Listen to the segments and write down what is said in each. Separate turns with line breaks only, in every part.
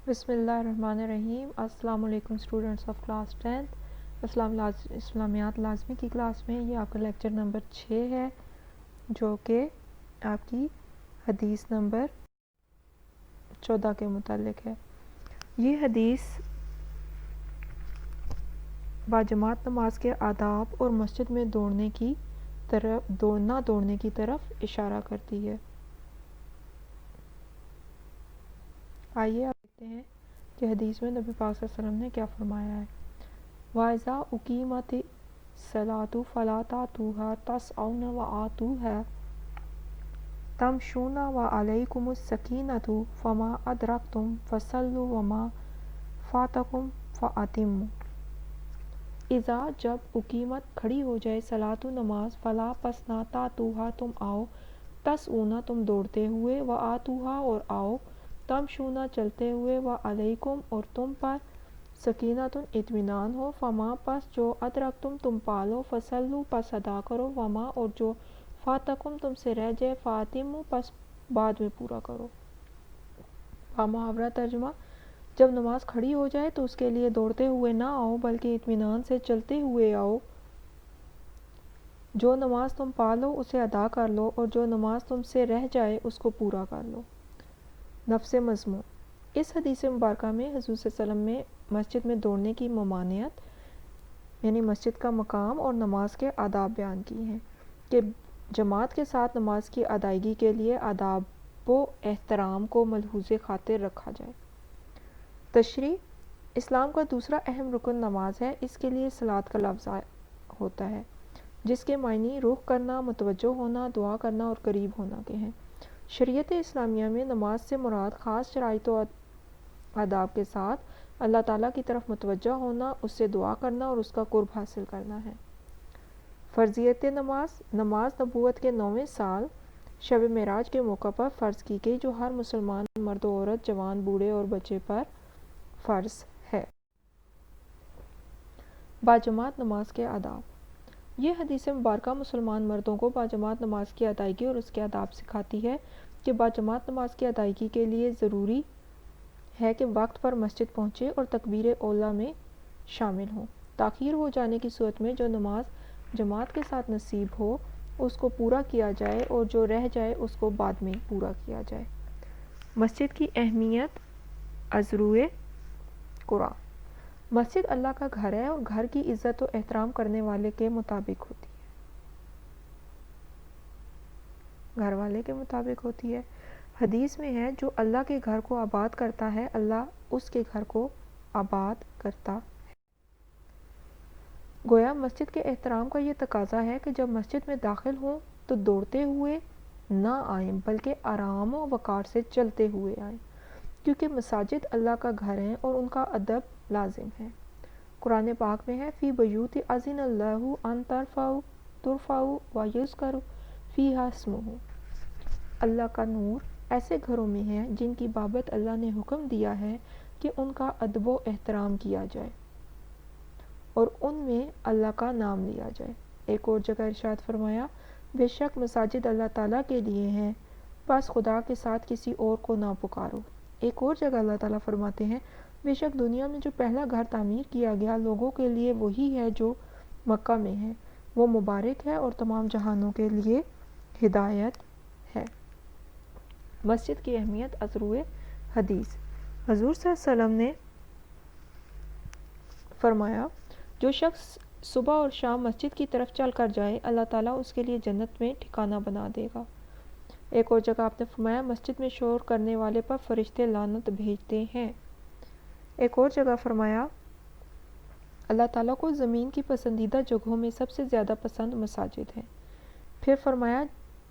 بسم اللہ الرحمن الرحیم۔ السلام علیکم اسٹوڈنٹس آف کلاس 10th اسلامیات لازمی کی کلاس میں یہ آپ کا لیکچر نمبر 6 ہے، جو کہ آپ کی حدیث نمبر 14 کے متعلق ہے۔ یہ حدیث باجماعت نماز کے آداب اور مسجد میں دوڑنے کی طرف اشارہ کرتی ہے۔ آئیے آپ دیکھتے ہیں کہ حدیث میں نبی پاک صلی اللہ علیہ وسلم نے کیا فرمایا ہے۔ وَإِذَا أُقِیمَتِ الصَّلَاةُ فَلَا تَأْتُوهَا تَسْعَوْنَ وَآتُوهَا تَمْشُونَ وَعَلَيْكُمُ السَّکِینَةُ فَمَا أَدْرَکْتُمْ فَصَلُّوا وَمَا فَاتَکُمْ فَأَتِمُّوا۔ اذا جب اقیمت کھڑی ہو جائے صلاۃ نماز فلا پس نہ تاتوہا تم آؤ تسعون تم دوڑتے ہوئے وآتوہا اور آؤ تمشون چلتے ہوئے وعلیکم اور تم پر سکینۃ اطمینان ہو فما پس جو ادرکتم تم پالو فصلو پس ادا کرو وما اور جو فاتکم تم سے رہ جائے فاتمو پس بعد میں پورا کرو۔ محاورہ ترجمہ: جب نماز کھڑی ہو جائے تو اس کے لیے دوڑتے ہوئے نہ آؤ بلکہ اطمینان سے چلتے ہوئے آؤ۔ جو نماز تم پالو اسے ادا کر لو اور جو نماز تم سے رہ جائے اس کو پورا کر لو۔ نفس مضمون: اس حدیث مبارکہ میں حضور صلی اللہ علیہ وسلم میں مسجد میں دوڑنے کی ممانعت یعنی مسجد کا مقام اور نماز کے آداب بیان کی ہیں کہ جماعت کے ساتھ نماز کی ادائیگی کے لیے آداب و احترام کو ملحوظ خاطر رکھا جائے۔ تشریح: اسلام کا دوسرا اہم رکن نماز ہے۔ اس کے لیے صلاۃ کا لفظ ہوتا ہے جس کے معنی رخ کرنا، متوجہ ہونا، دعا کرنا اور قریب ہونا کے ہیں۔ شریعت اسلامیہ میں نماز سے مراد خاص شرائط و آداب کے ساتھ اللہ تعالیٰ کی طرف متوجہ ہونا، اس سے دعا کرنا اور اس کا قرب حاصل کرنا ہے۔ فرضیت نماز: نماز نبوت کے 9ویں سال شب معراج کے موقع پر فرض کی گئی جو ہر مسلمان مرد و عورت، جوان، بوڑھے اور بچے پر فرض ہے۔ باجماعت نماز کے آداب: یہ حدیث مبارکہ مسلمان مردوں کو باجماعت نماز کی ادائیگی اور اس کے آداب سکھاتی ہے کہ باجماعت نماز کی ادائیگی کے لیے ضروری ہے کہ وقت پر مسجد پہنچے اور تکبیر اولیٰ میں شامل ہوں۔ تاخیر ہو جانے کی صورت میں جو نماز جماعت کے ساتھ نصیب ہو اس کو پورا کیا جائے اور جو رہ جائے اس کو بعد میں پورا کیا جائے۔ مسجد کی اہمیت ازروئے قرآن: مسجد اللہ کا گھر ہے اور گھر کی عزت و احترام کرنے والے کے مطابق ہوتی ہے، گھر والے کے مطابق ہوتی ہے۔ حدیث میں ہے جو اللہ کے گھر کو آباد کرتا ہے اللہ اس کے گھر کو آباد کرتا ہے۔ گویا مسجد کے احترام کا یہ تقاضا ہے کہ جب مسجد میں داخل ہوں تو دوڑتے ہوئے نہ آئیں بلکہ آرام و وقار سے چلتے ہوئے آئیں، کیونکہ مساجد اللہ کا گھر ہیں اور ان کا ادب لازم ہے۔ قرآن پاک میں ہے فی بیوت اذن اللہ ان ترفع ویذکر فیہا اسمہ۔ اللہ کا نور ایسے گھروں میں ہے جن کی بابت اللہ نے حکم دیا ہے کہ ان کا ادب و احترام کیا جائے اور ان میں اللہ کا نام لیا جائے۔ ایک اور جگہ ارشاد فرمایا بے شک مساجد اللہ تعالیٰ کے لیے ہیں بس خدا کے ساتھ کسی اور کو نہ پکارو۔ ایک اور جگہ اللہ تعالیٰ فرماتے ہیں بے شک دنیا میں جو پہلا گھر تعمیر کیا گیا لوگوں کے لیے وہی ہے جو مکہ میں ہے، وہ مبارک ہے اور تمام جہانوں کے لیے ہدایت ہے۔ مسجد کی اہمیت ازروئے حدیث: حضور صلی اللہ علیہ وسلم نے فرمایا جو شخص صبح اور شام مسجد کی طرف چل کر جائے اللہ تعالیٰ اس کے لیے جنت میں ٹھکانہ بنا دے گا۔ ایک اور جگہ آپ نے فرمایا مسجد میں شور کرنے والے پر فرشتے لعنت بھیجتے ہیں۔ ایک اور جگہ فرمایا اللہ تعالیٰ کو زمین کی پسندیدہ جگہوں میں سب سے زیادہ پسند مساجد ہیں۔ پھر فرمایا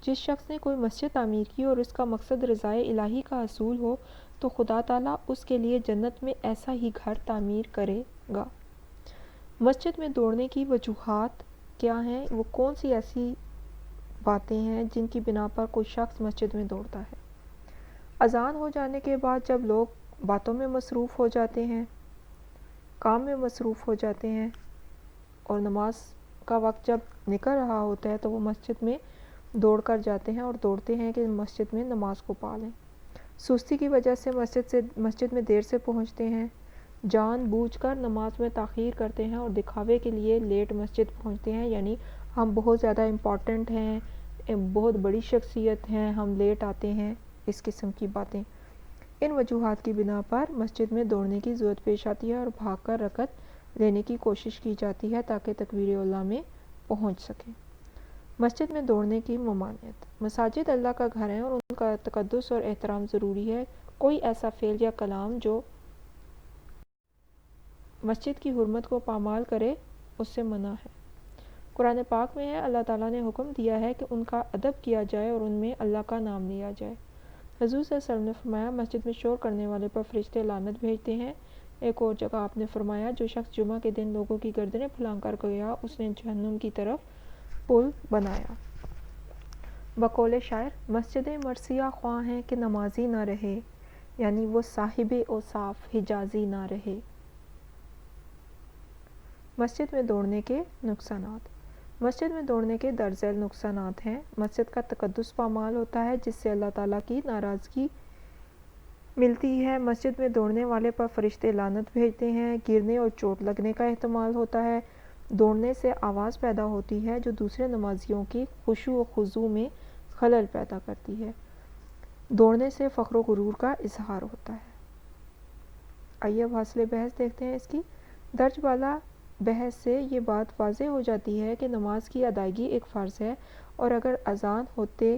جس شخص نے کوئی مسجد تعمیر کی اور اس کا مقصد رضائے الہی کا حصول ہو تو خدا تعالیٰ اس کے لیے جنت میں ایسا ہی گھر تعمیر کرے گا۔ مسجد میں دوڑنے کی وجوہات کیا ہیں؟ وہ کون سی ایسی باتیں ہیں جن کی بنا پر کوئی شخص مسجد میں دوڑتا ہے؟ اذان ہو جانے کے بعد جب لوگ باتوں میں مصروف ہو جاتے ہیں، کام میں مصروف ہو جاتے ہیں اور نماز کا وقت جب نکل رہا ہوتا ہے تو وہ مسجد میں دوڑ کر جاتے ہیں اور دوڑتے ہیں کہ مسجد میں نماز کو پا لیں۔ سستی کی وجہ سے مسجد میں دیر سے پہنچتے ہیں، جان بوجھ کر نماز میں تاخیر کرتے ہیں اور دکھاوے کے لیے لیٹ مسجد پہنچتے ہیں، یعنی ہم بہت زیادہ امپورٹنٹ ہیں، بہت بڑی شخصیت ہیں، ہم لیٹ آتے ہیں، اس قسم کی باتیں۔ ان وجوہات کی بنا پر مسجد میں دوڑنے کی ضرورت پیش آتی ہے اور بھاگ کر رکعت لینے کی کوشش کی جاتی ہے تاکہ تکبیر اولیٰ میں پہنچ سکیں۔ مسجد میں دوڑنے کی ممانعت۔ مساجد اللہ کا گھر ہیں اور ان کا تقدس اور احترام ضروری ہے۔ کوئی ایسا فعل یا کلام جو مسجد کی حرمت کو پامال کرے اس سے منع ہے۔ قرآن پاک میں ہے، اللہ تعالیٰ نے حکم دیا ہے کہ ان کا ادب کیا جائے اور ان میں اللہ کا نام لیا جائے۔ حضور صلی اللہ علیہ وسلم نے فرمایا، مسجد میں شور کرنے والے پر فرشتے لعنت بھیجتے ہیں۔ ایک اور جگہ آپ نے فرمایا، جو شخص جمعہ کے دن لوگوں کی گردنیں پھلانگ کر گیا اس نے جہنم کی طرف پل بنایا۔ بقول شاعر، مسجد مرثیہ خواہ ہیں کہ نمازی نہ رہے، یعنی وہ صاحب اوصاف حجازی نہ رہے۔ مسجد میں دوڑنے کے نقصانات۔ مسجد میں دوڑنے کے درج ذیل نقصانات ہیں۔ مسجد کا تقدس پامال ہوتا ہے جس سے اللہ تعالیٰ کی ناراضگی ملتی ہے۔ مسجد میں دوڑنے والے پر فرشتے لعنت بھیجتے ہیں۔ گرنے اور چوٹ لگنے کا احتمال ہوتا ہے۔ دوڑنے سے آواز پیدا ہوتی ہے جو دوسرے نمازیوں کی خشوع و خضوع میں خلل پیدا کرتی ہے۔ دوڑنے سے فخر و غرور کا اظہار ہوتا ہے۔ آئیے اب حاصل بحث دیکھتے ہیں اس کی۔ درج بالا بحث سے یہ بات واضح ہو جاتی ہے کہ نماز کی ادائیگی ایک فرض ہے اور اگر اذان ہوتے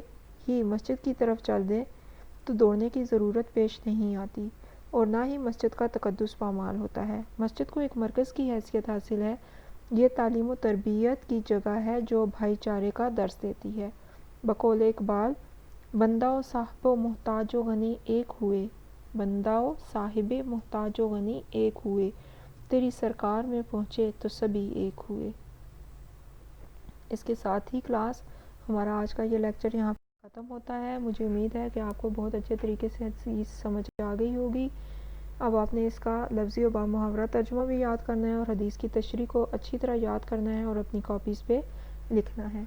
ہی مسجد کی طرف چل دیں تو دوڑنے کی ضرورت پیش نہیں آتی اور نہ ہی مسجد کا تقدس پامال ہوتا ہے۔ مسجد کو ایک مرکز کی حیثیت حاصل ہے۔ یہ تعلیم و تربیت کی جگہ ہے جو بھائی چارے کا درس دیتی ہے۔ بقول اقبال، بندہ و صاحب و محتاج و غنی ایک ہوئے، بندہ و صاحب محتاج و غنی ایک ہوئے، تیری سرکار میں پہنچے تو سبھی ایک ہوئے۔ اس کے ساتھ ہی کلاس ہمارا آج کا یہ لیکچر یہاں پر ختم ہوتا ہے۔ مجھے امید ہے کہ آپ کو بہت اچھے طریقے سے چیز سمجھ آ گئی ہوگی۔ اب آپ نے اس کا لفظی و بامحاورہ ترجمہ بھی یاد کرنا ہے اور حدیث کی تشریح کو اچھی طرح یاد کرنا ہے اور اپنی کاپیز پہ لکھنا ہے۔